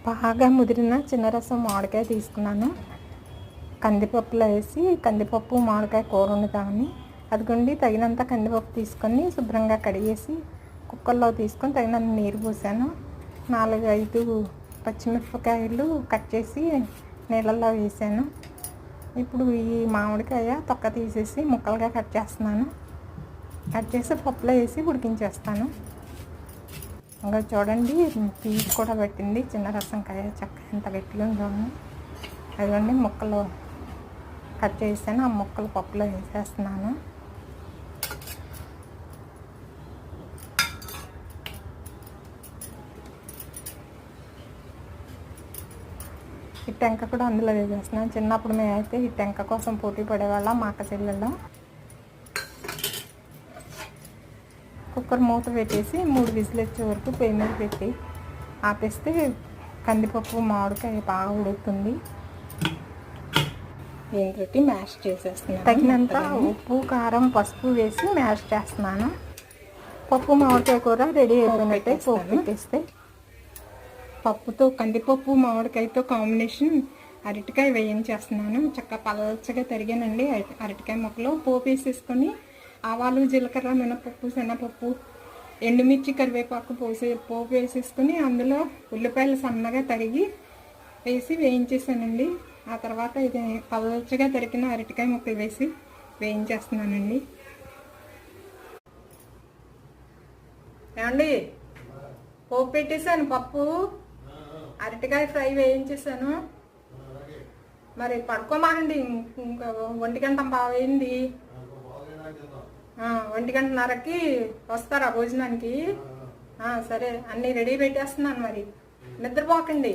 బాగా ముదిరిన చిన్న రసం మామిడికాయ తీసుకున్నాను. కందిపప్పులో వేసి కందిపప్పు మామిడికాయ కూర వండుతామని. అదిగోండి తగినంత కందిపప్పు తీసుకొని శుభ్రంగా కడిగేసి కుక్కర్లో తీసుకొని తగినంత నీరు పోసాను. 4-5 పచ్చిమిరపకాయలు కట్ చేసి నీళ్ళల్లో వేసాను. ఇప్పుడు ఈ మామిడికాయ తొక్క తీసేసి ముక్కలుగా కట్ చేస్తున్నాను. కట్ చేసి పప్పులో వేసి ఉడికించేస్తాను. ఇంకా చూడండి పీచు కూడా పెట్టింది చిన్న రసంకాయ చెక్క ఎంత గట్టిగా ఉందో. అదిగోండి ముక్కలు కట్ చేసాను. ఆ ముక్కలు పప్పులో వేసేస్తున్నాను. ఈ టెంక కూడా అందులో వేసేస్తున్నాను. చిన్నప్పుడు మేమైతే ఈ టెంక కోసం పోటీ పడేవాళ్ళం మా అక్క చెల్లెళ్ళం. కుక్కర్ మూత పెట్టేసి 3 విజిల్ వచ్చే వరకు పొయ్యి మీద పెట్టి ఆపేస్తే కందిపప్పు మామిడికాయ బాగా ఉడుకుతుంది. ఏంటంటే మ్యాష్ చేసేస్తున్నాను. తగినంత ఉప్పు కారం పసుపు వేసి మ్యాష్ చేస్తున్నాను. పప్పు మామిడికాయ కూర రెడీ అయిపోయినట్టే పోపు పెట్టేస్తే. పప్పుతో కందిపప్పు మామిడికాయతో కాంబినేషన్ అరటికాయ వేయించేస్తున్నాను. చక్కగా పలచగా తరిగానండి అరటికాయ ముక్కలు. పోపు వేసేసుకొని ఆవాలు జీలకర్ర మినపప్పు శనగపప్పు ఎండుమిర్చి కరివేపాకు పోపు వేసేసుకొని అందులో ఉల్లిపాయలు సన్నగా తరిగి వేసి వేయించేసానండి. ఆ తర్వాత ఇది పలచగా తరిగిన అరటికాయ ముక్కలు వేసి వేయించేస్తున్నానండి. ఏమండి పోపు పెట్టేసాను, పప్పు అరటికాయ ఫ్రై వేయించేసాను. మరి పడుకోమాకండి, ఇంకా 1 గంట బాగైంది. 1 గంటన్నరకి వస్తారా భోజనానికి? సరే అన్నీ రెడీ పెట్టేస్తున్నాను, మరి నిద్రపోకండి.